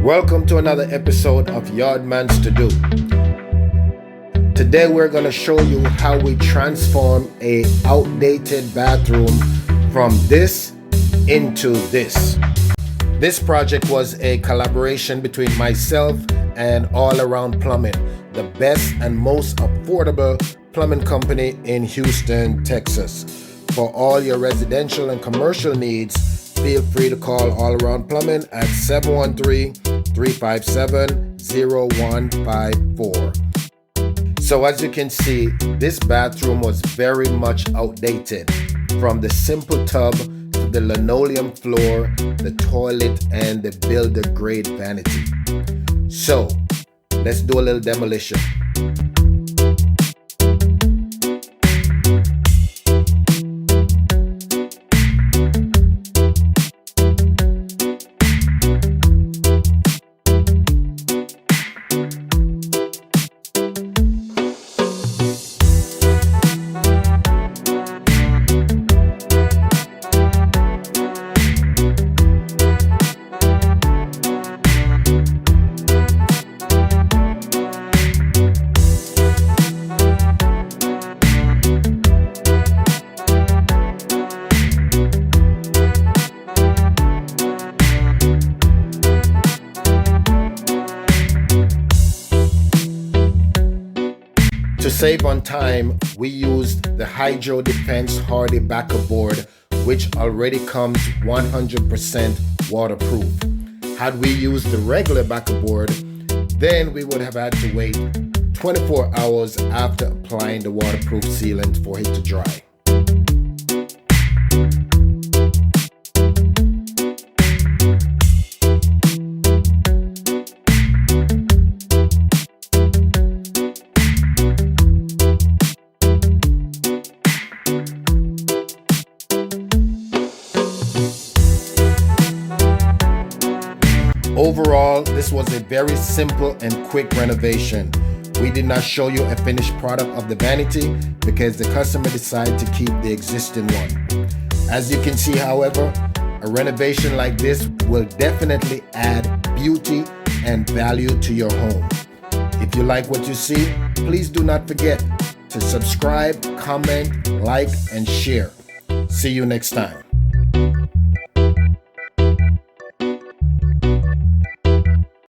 Welcome to another episode of Yardman's To Do. Today we're going to show you how we transform a outdated bathroom from this into this. This project was a collaboration between myself and All Around Plumbing, the best and most affordable plumbing company in Houston, Texas. For all your residential and commercial needs, feel free to call All Around Plumbing at 713-357-0154. So as you can see, this bathroom was very much outdated. From the simple tub to the linoleum floor, the toilet, and the builder grade vanity. So let's do a little demolition. To save on time, we used the Hydro Defense Hardy backer board, which already comes 100% waterproof. Had we used the regular backer board, then we would have had to wait 24 hours after applying the waterproof sealant for it to dry. Overall, this was a very simple and quick renovation. We did not show you a finished product of the vanity because the customer decided to keep the existing one. As you can see, however, a renovation like this will definitely add beauty and value to your home. If you like what you see, please do not forget to subscribe, comment, like, and share. See you next time.